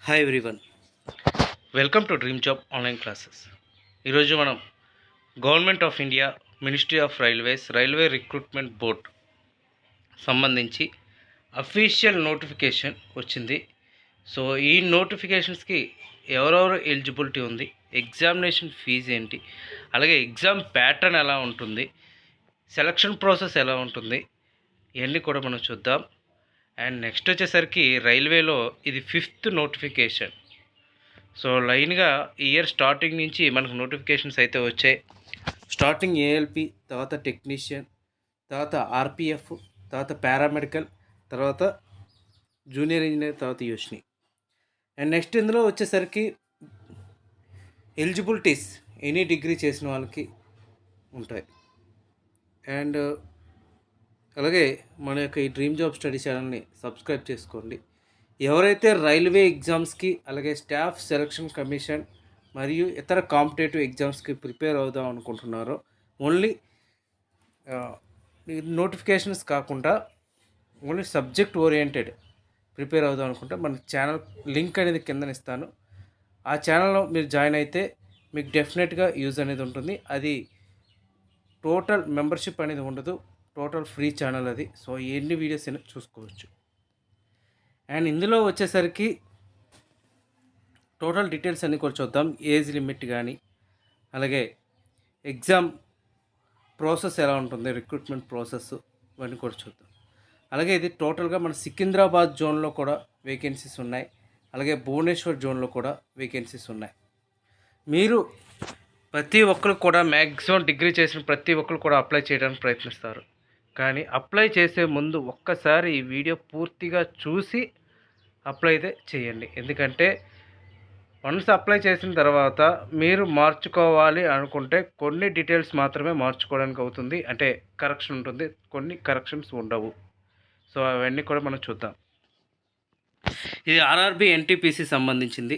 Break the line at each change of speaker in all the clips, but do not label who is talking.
Hi everyone, welcome to dream job online classes. ఈరోజు మనం government of India ministry of railways railway recruitment board సంబంధించి official notification వచ్చింది. So ఈ నోటిఫికేషన్స్కి ఎవరెవరు eligibility ఉంది, ఎగ్జామినేషన్ ఫీజు ఏంటి, అలాగే ఎగ్జామ్ ప్యాటర్న్ ఎలా ఉంటుంది, సెలక్షన్ ప్రాసెస్ ఎలా ఉంటుంది, ఇవన్నీ కూడా మనం చూద్దాం. అండ్ నెక్స్ట్ వచ్చేసరికి రైల్వేలో ఇది 5th నోటిఫికేషన్. సో లైన్గా ఇయర్ స్టార్టింగ్ నుంచి మనకు నోటిఫికేషన్స్ అయితే వచ్చాయి. స్టార్టింగ్ ఏఎల్పి, తర్వాత టెక్నీషియన్, తర్వాత ఆర్పిఎఫ్, తర్వాత పారామెడికల్, తర్వాత జూనియర్ ఇంజనీర్, తర్వాత యూష్ని. అండ్ నెక్స్ట్ ఇందులో వచ్చేసరికి ఎలిజిబిలిటీస్ ఎనీ డిగ్రీ చేసిన వాళ్ళకి ఉంటాయి. అండ్ అలాగే మన యొక్క ఈ డ్రీమ్ జాబ్ స్టడీ ఛానల్ని సబ్స్క్రైబ్ చేసుకోండి. ఎవరైతే రైల్వే ఎగ్జామ్స్కి, అలాగే స్టాఫ్ సెలక్షన్ కమిషన్ మరియు ఇతర కాంపిటేటివ్ ఎగ్జామ్స్కి ప్రిపేర్ అవుదాం అనుకుంటున్నారో, ఓన్లీ నోటిఫికేషన్స్ కాకుండా ఓన్లీ సబ్జెక్ట్ ఓరియంటెడ్ ప్రిపేర్ అవుదాం అనుకుంటే మన ఛానల్ లింక్ అనేది కింద ఇస్తాను. ఆ ఛానల్లో మీరు జాయిన్ అయితే మీకు డెఫినెట్గా యూజ్ అనేది ఉంటుంది. అది టోటల్ మెంబర్షిప్ అనేది ఉండదు, టోటల్ ఫ్రీ ఛానల్ అది. సో ఎన్ని వీడియోస్ అయినా చూసుకోవచ్చు. అండ్ ఇందులో వచ్చేసరికి టోటల్ డీటెయిల్స్ అన్నీ కూడా చూద్దాం. ఏజ్ లిమిట్ కానీ, అలాగే ఎగ్జామ్ ప్రాసెస్ ఎలా ఉంటుంది, రిక్రూట్మెంట్ ప్రాసెస్, ఇవన్నీ కూడా చూద్దాం. అలాగే ఇది టోటల్గా మన సికింద్రాబాద్ జోన్లో కూడా వేకెన్సీస్ ఉన్నాయి, అలాగే భువనేశ్వర్ జోన్లో కూడా వేకెన్సీస్ ఉన్నాయి. మీరు ప్రతి ఒక్కరు కూడా మ్యాక్సిమం డిగ్రీ చేసిన ప్రతి ఒక్కరు కూడా అప్లై చేయడానికి ప్రయత్నిస్తారు. కానీ అప్లై చేసే ముందు ఒక్కసారి ఈ వీడియో పూర్తిగా చూసి అప్లై అయితే చేయండి. ఎందుకంటే వన్స్ అప్లై చేసిన తర్వాత మీరు మార్చుకోవాలి అనుకుంటే కొన్ని డీటెయిల్స్ మాత్రమే మార్చుకోవడానికి అవుతుంది, అంటే కరెక్షన్ ఉంటుంది, కొన్ని కరెక్షన్స్ ఉండవు. సో అవన్నీ కూడా మనం చూద్దాం. ఇది ఆర్ఆర్బి ఎన్టీపీసీ సంబంధించింది.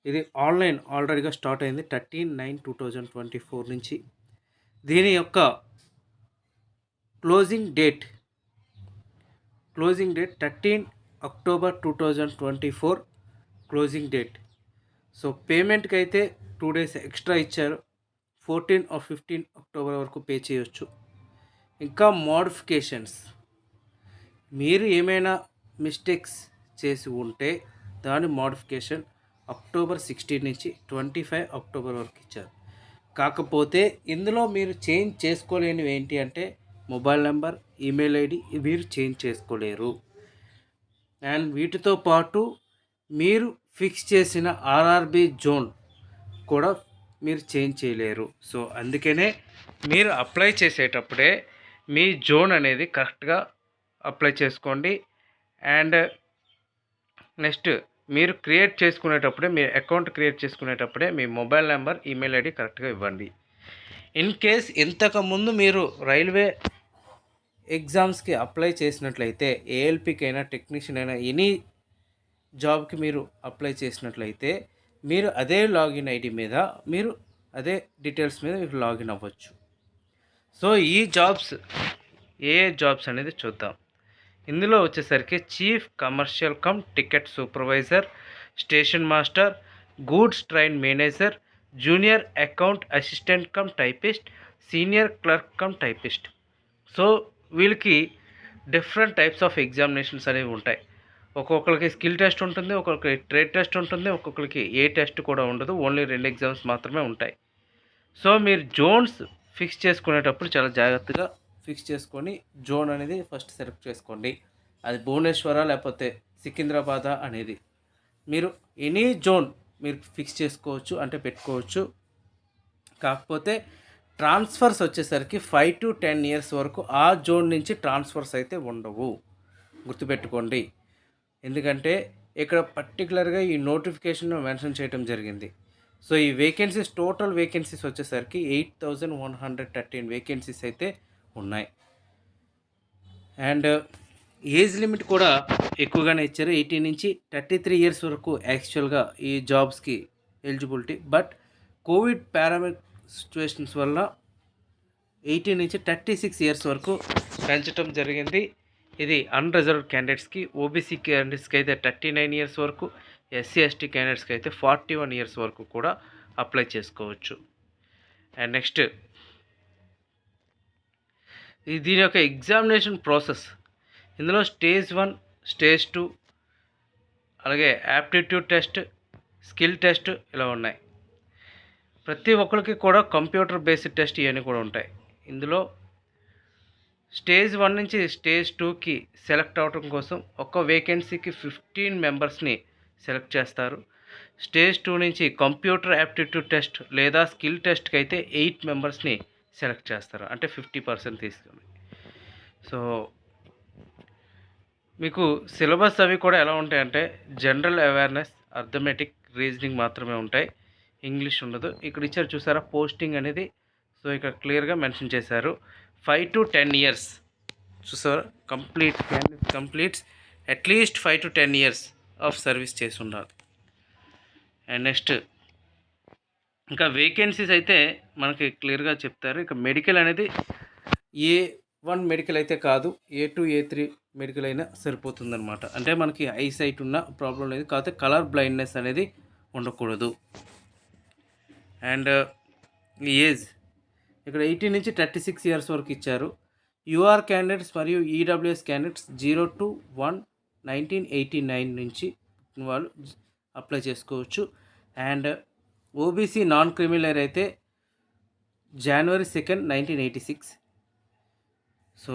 ఇది ఆన్లైన్ ఆల్రెడీగా స్టార్ట్ అయింది 13/9/2024 నుంచి. దీని యొక్క closing date 13 October 2024 closing date. So పేమెంట్కి అయితే 2 days ఎక్స్ట్రా ఇచ్చారు. 14 or 15 అక్టోబర్ వరకు పే చేయొచ్చు. ఇంకా మోడిఫికేషన్స్, మీరు ఏమైనా మిస్టేక్స్ చేసి ఉంటే దాని మోడిఫికేషన్ అక్టోబర్ 16 నుంచి 25 అక్టోబర్ వరకు ఇచ్చారు. కాకపోతే ఇందులో మీరు చేంజ్ చేసుకోలేనివి ఏంటి అంటే మొబైల్ నెంబర్, ఈమెయిల్ ఐడి మీరు చేంజ్ చేసుకోలేరు. అండ్ వీటితో పాటు మీరు ఫిక్స్ చేసిన ఆర్ఆర్బి జోన్ కూడా మీరు చేంజ్ చేయలేరు. సో అందుకనే మీరు అప్లై చేసేటప్పుడే మీ జోన్ అనేది కరెక్ట్గా అప్లై చేసుకోండి. అండ్ నెక్స్ట్ మీరు క్రియేట్ చేసుకునేటప్పుడే, మీ అకౌంట్ క్రియేట్ చేసుకునేటప్పుడే మీ మొబైల్ నెంబర్, ఈమెయిల్ ఐడి కరెక్ట్గా ఇవ్వండి. ఇన్ కేస్ ఇంతకుముందు మీరు రైల్వే ఎగ్జామ్స్కి అప్లై చేసినట్లయితే, ఏఎల్పికి అయినా, టెక్నీషియన్ అయినా, ఎనీ జాబ్కి మీరు అప్లై చేసినట్లయితే మీరు అదే లాగిన్ ఐడి మీద, మీరు అదే డీటెయిల్స్ మీద మీరు లాగిన్ అవ్వచ్చు. సో ఈ జాబ్స్ ఏ జాబ్స్ అనేది చూద్దాం. ఇందులో వచ్చేసరికి chief commercial come ticket supervisor, station master, goods train manager, junior account assistant cum typist, senior clerk cum typist. So వీళ్ళకి డిఫరెంట్ టైప్స్ ఆఫ్ ఎగ్జామినేషన్స్ అనేవి ఉంటాయి. ఒక్కొక్కరికి స్కిల్ టెస్ట్ ఉంటుంది, ఒక్కొక్కరికి ట్రేడ్ టెస్ట్ ఉంటుంది, ఒక్కొక్కరికి ఏ టెస్ట్ కూడా ఉండదు, ఓన్లీ 2 ఎగ్జామ్స్ మాత్రమే ఉంటాయి. సో మీరు జోన్స్ ఫిక్స్ చేసుకునేటప్పుడు చాలా జాగ్రత్తగా ఫిక్స్ చేసుకొని జోన్ అనేది ఫస్ట్ సెలెక్ట్ చేసుకోండి. అది భువనేశ్వర లేకపోతే సికింద్రాబాద్ అనేది మీరు ఎనీ జోన్ మీరు ఫిక్స్ చేసుకోవచ్చు, అంటే పెట్టుకోవచ్చు. కాకపోతే ట్రాన్స్ఫర్స్ వచ్చేసరికి 5 to 10 years వరకు ఆ జోన్ నుంచి ట్రాన్స్ఫర్స్ అయితే ఉండవు, గుర్తుపెట్టుకోండి. ఎందుకంటే ఇక్కడ పర్టికులర్గా ఈ నోటిఫికేషన్ మెన్షన్ చేయడం జరిగింది. సో ఈ వేకెన్సీస్, టోటల్ వేకెన్సీస్ వచ్చేసరికి 8113 వేకెన్సీస్ అయితే ఉన్నాయి. అండ్ ఏజ్ లిమిట్ కూడా ఎక్కువగానే ఇచ్చారు. 18 నుంచి 33 years వరకు యాక్చువల్గా ఈ జాబ్స్కి ఎలిజిబిలిటీ. బట్ కోవిడ్ పారామిక్ సిచ్యువేషన్స్ వల్ల 18 నుంచి 36 years వరకు పెంచడం జరిగింది. ఇది అన్రిజర్వ్డ్ క్యాండిడేట్స్కి, ఓబీసీ క్యాండిడేట్స్కి అయితే 39 ఇయర్స్ వరకు, ఎస్సీ ఎస్టీ క్యాండిడేట్స్కి అయితే 41 ఇయర్స్ వరకు కూడా అప్లై చేసుకోవచ్చు. అండ్ నెక్స్ట్ దీని యొక్క ఎగ్జామినేషన్ ప్రాసెస్. ఇందులో స్టేజ్ 1, స్టేజ్ 2, అలాగే యాప్టిట్యూడ్ టెస్ట్, స్కిల్ టెస్ట్ ఇలా ఉన్నాయి. ప్రతి ఒక్కరికి కూడా కంప్యూటర్ బేస్డ్ టెస్ట్ ఇవన్నీ కూడా ఉంటాయి. ఇందులో స్టేజ్ 1 నుంచి స్టేజ్ 2కి సెలెక్ట్ అవడం కోసం ఒక్క వేకెన్సీకి 15 మెంబర్స్ని సెలెక్ట్ చేస్తారు. స్టేజ్ 2 నుంచి కంప్యూటర్ యాప్టిట్యూడ్ టెస్ట్ లేదా స్కిల్ టెస్ట్కి అయితే 8 మెంబర్స్ని సెలెక్ట్ చేస్తారు, అంటే 50% తీసుకుని. సో మీకు సిలబస్ అవి కూడా ఎలా ఉంటాయంటే జనరల్ అవేర్నెస్, అర్థమెటిక్, రీజనింగ్ మాత్రమే ఉంటాయి, ఇంగ్లీష్ ఉండదు. ఇక్కడ ఇచ్చారు చూసారా పోస్టింగ్ అనేది. సో ఇక్కడ క్లియర్గా మెన్షన్ చేశారు 5 to 10 ఇయర్స్. చూసారా completes at least 5 to 10 years of service చేసి ఉండాలి. అండ్ నెక్స్ట్ ఇంకా వేకెన్సీస్ అయితే మనకి క్లియర్గా చెప్తారు. ఇక మెడికల్ అనేది A1 మెడికల్ అయితే కాదు, A2, A3 మెడికల్ అయినా సరిపోతుందన్నమాట. అంటే మనకి ఐ సైట్ ఉన్న ప్రాబ్లం లేదు, కాకపోతే కలర్ బ్లైండ్నెస్ అనేది ఉండకూడదు. అండ్ ఏజ్ ఇక్కడ 18 నుంచి 36 ఇయర్స్ వరకు ఇచ్చారు. యూఆర్ క్యాండిడేట్స్ మరియు ఈడబ్ల్యూఎస్ క్యాండిడేట్స్ 0 to 1 1989 నుంచి వాళ్ళు అప్లై చేసుకోవచ్చు. అండ్ ఓబీసీ నాన్ క్రిమినల్ అయితే January 2nd 1986. So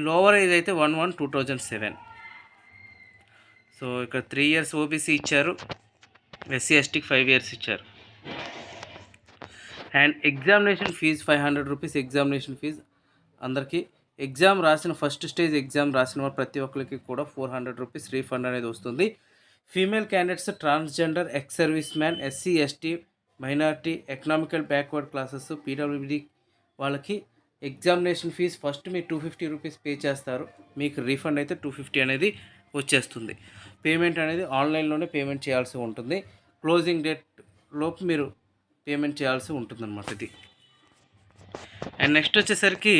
lower age అయితే 1/1/2007. సో ఇక్కడ 3 ఇయర్స్ ఓబీసీ ఇచ్చారు, ఎస్సీ ఎస్టీకి 5 ఇయర్స్ ఇచ్చారు. And examination fee 500 rupees examination fee అందరికీ. ఎగ్జామ్ రాసిన ఫస్ట్ స్టేజ్ ఎగ్జామ్ రాసిన వారు ప్రతి ఒక్కరికి కూడా 400 రూపీస్ రీఫండ్ అనేది వస్తుంది. Female candidates, transgender, ex service man, SC ST, minority, economical backward classes, PWD వాళ్ళకి ఎగ్జామినేషన్ ఫీజ్ ఫస్ట్ మీరు 250 రూపీస్ పే చేస్తారు, మీకు రీఫండ్ అయితే 250 అనేది వచ్చేస్తుంది. పేమెంట్ అనేది ఆన్లైన్లోనే పేమెంట్ చేయాల్సి ఉంటుంది. క్లోజింగ్ డేట్ లోపు మీరు పేమెంట్ చేయాల్సి ఉంటుందన్నమాట ఇది. అండ్ నెక్స్ట్ వచ్చేసరికి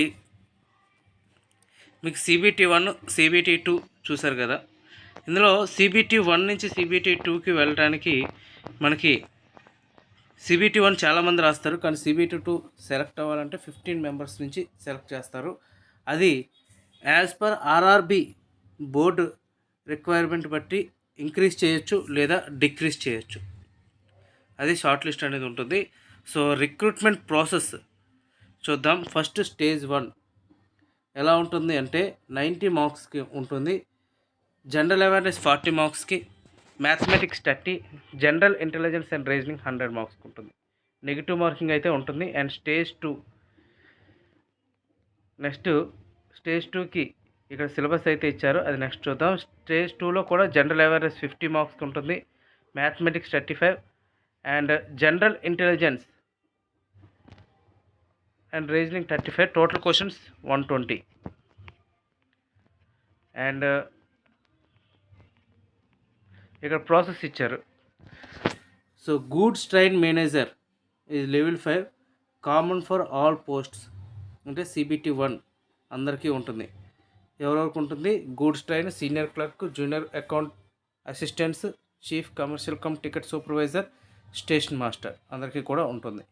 మీకు CBT 1, CBT 2 చూసారు కదా. ఇందులో CBT 1 నుంచి CBT 2కి వెళ్ళడానికి మనకి CBT 1 చాలామంది రాస్తారు, కానీ CBT 2 సెలెక్ట్ అవ్వాలంటే 15 మెంబర్స్ నుంచి సెలెక్ట్ చేస్తారు. అది as per RRB board requirement బట్టి ఇంక్రీజ్ చేయొచ్చు లేదా డిక్రీజ్ చేయొచ్చు, అది షార్ట్ లిస్ట్ అనేది ఉంటుంది. సో రిక్రూట్మెంట్ ప్రాసెస్ చూద్దాం. ఫస్ట్ స్టేజ్ 1 ఎలా ఉంటుంది అంటే 90 మార్క్స్కి ఉంటుంది. జనరల్ అవేర్నెస్ 40 మార్క్స్కి, mathematics 30, general intelligence and reasoning 100 మార్క్స్కి ఉంటుంది. నెగిటివ్ మార్కింగ్ అయితే ఉంటుంది. అండ్ స్టేజ్ 2 నెక్స్ట్ స్టేజ్ 2కి ఇక్కడ సిలబస్ అయితే ఇచ్చారు, అది నెక్స్ట్ చూద్దాం. స్టేజ్ 2లో కూడా జనరల్ అవేర్నెస్ 50 మార్క్స్కి ఉంటుంది, mathematics 35 and general intelligence and reasoning 35, total questions 120. And ఇక్కడ ప్రాసెస్ ఇచ్చారు. సో గూడ్స్ ట్రైన్ మేనేజర్ ఇది level 5, common for all posts, అంటే CBT 1 అందరికీ ఉంటుంది. ఎవరెవరికి ఉంటుంది? Goods train, senior clerk, junior account assistants, chief commercial come ticket supervisor, station master అందరికీ కూడా ఉంటుంది.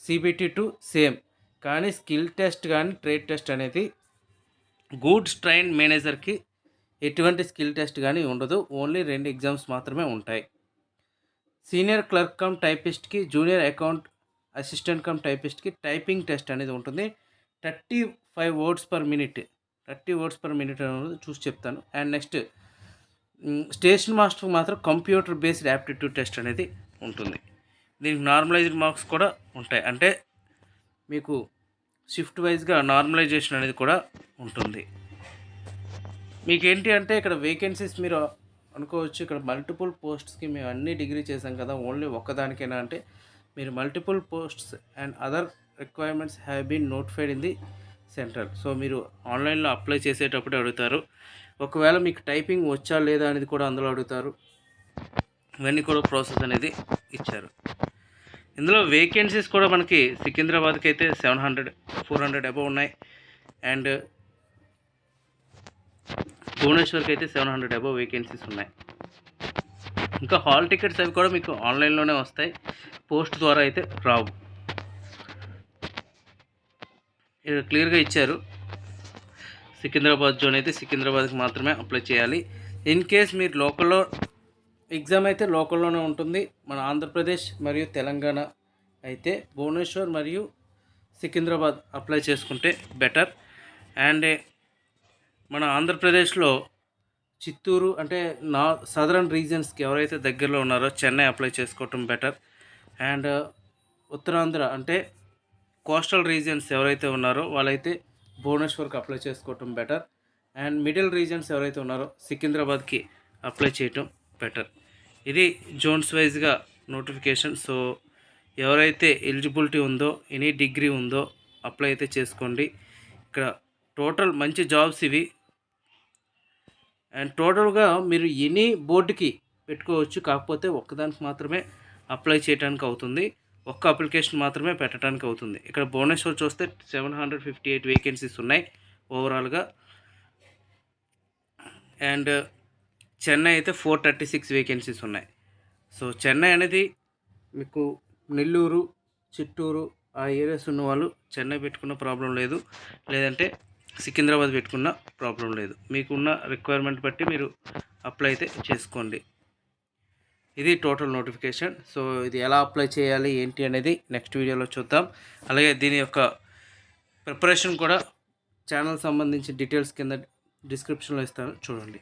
CBT 2 సేమ్, కానీ స్కిల్ టెస్ట్ కానీ ట్రేడ్ టెస్ట్ అనేది గూడ్స్ ట్రైన్ మేనేజర్కి ఎటువంటి స్కిల్ టెస్ట్ కానీ ఉండదు, ఓన్లీ 2 ఎగ్జామ్స్ మాత్రమే ఉంటాయి. సీనియర్ క్లర్క్ కమ్ టైపిస్ట్కి, జూనియర్ అకౌంట్ అసిస్టెంట్ కమ్ టైపిస్ట్కి టైపింగ్ టెస్ట్ అనేది ఉంటుంది. 35 words per minute, 30 words per minute అనేది చూసి చెప్తాను. అండ్ నెక్స్ట్ స్టేషన్ మాస్టర్కి మాత్రం కంప్యూటర్ బేస్డ్ యాప్టిట్యూడ్ టెస్ట్ అనేది ఉంటుంది. దీనికి నార్మలైజ్డ్ మార్క్స్ కూడా ఉంటాయి, అంటే మీకు షిఫ్ట్ వైజ్గా నార్మలైజేషన్ అనేది కూడా ఉంటుంది. మీకు ఏంటి అంటే ఇక్కడ వేకెన్సీస్ మీరు అనుకోవచ్చు, ఇక్కడ మల్టిపుల్ పోస్ట్స్కి మేము అన్ని డిగ్రీ చేసాం కదా, ఓన్లీ ఒక్కదానికైనా అంటే మీరు multiple posts and other requirements have been notified in the central. So మీరు ఆన్లైన్లో అప్లై చేసేటప్పుడు అడుగుతారు, ఒకవేళ మీకు టైపింగ్ వచ్చా లేదా అనేది కూడా అందులో అడుగుతారు. ఇవన్నీ కూడా ప్రాసెస్ అనేది ఇచ్చారు. ఇందులో వేకెన్సీస్ కూడా మనకి సికింద్రాబాద్కి అయితే 700, 400 అబవ్ ఉన్నాయి. అండ్ భువనేశ్వర్కి అయితే 700 అబోవ్ వేకెన్సీస్ ఉన్నాయి. ఇంకా హాల్ టికెట్స్ అవి కూడా మీకు ఆన్లైన్లోనే వస్తాయి, పోస్ట్ ద్వారా అయితే రావు. ఇక్కడ క్లియర్గా ఇచ్చారు. సికింద్రాబాద్ జోన్ అయితే సికింద్రాబాద్కి మాత్రమే అప్లై చేయాలి. ఇన్ కేస్ మీరు లోకల్లో ఎగ్జామ్ అయితే లోకల్లోనే ఉంటుంది. మన ఆంధ్రప్రదేశ్ మరియు తెలంగాణ అయితే భువనేశ్వర్ మరియు సికింద్రాబాద్ అప్లై చేసుకుంటే బెటర్. అండ్ మన ఆంధ్రప్రదేశ్లో చిత్తూరు అంటే సదరన్ రీజన్స్కి ఎవరైతే దగ్గరలో ఉన్నారో చెన్నై అప్లై చేసుకోవటం బెటర్. అండ్ ఉత్తరాంధ్ర అంటే కోస్టల్ రీజన్స్ ఎవరైతే ఉన్నారో వాళ్ళైతే భువనేశ్వర్కి అప్లై చేసుకోవటం బెటర్. అండ్ మిడిల్ రీజన్స్ ఎవరైతే ఉన్నారో సికింద్రాబాద్కి అప్లై చేయటం బెటర్. ఇది జోన్స్ వైజ్గా నోటిఫికేషన్. సో ఎవరైతే ఎలిజిబిలిటీ ఉందో, ఎనీ డిగ్రీ ఉందో అప్లై అయితే చేసుకోండి. ఇక్కడ టోటల్ మంచి జాబ్స్ ఇవి. అండ్ టోటల్గా మీరు ఎనీ బోర్డుకి పెట్టుకోవచ్చు, కాకపోతే ఒక్కదానికి మాత్రమే అప్లై చేయడానికి అవుతుంది, ఒక్క అప్లికేషన్ మాత్రమే పెట్టడానికి అవుతుంది. ఇక్కడ భువనేశ్వర్ చూస్తే 758 వేకెన్సీస్ ఉన్నాయి ఓవరాల్గా. అండ్ చెన్నై అయితే 436 వేకెన్సీస్ ఉన్నాయి. సో చెన్నై అనేది మీకు నెల్లూరు, చిత్తూరు ఆ ఏరియాస్ ఉన్న వాళ్ళు చెన్నై పెట్టుకున్న ప్రాబ్లం లేదు, లేదంటే సికింద్రాబాద్ పెట్టుకున్న ప్రాబ్లం లేదు. మీకున్న రిక్వైర్మెంట్ బట్టి మీరు అప్లై అయితే చేసుకోండి. ఇది టోటల్ నోటిఫికేషన్. సో ఇది ఎలా అప్లై చేయాలి ఏంటి అనేది నెక్స్ట్ వీడియోలో చూద్దాం. అలాగే దీని యొక్క ప్రిపరేషన్ కూడా ఛానల్ సంబంధించి డీటెయిల్స్ కింద డిస్క్రిప్షన్లో ఇస్తాను, చూడండి.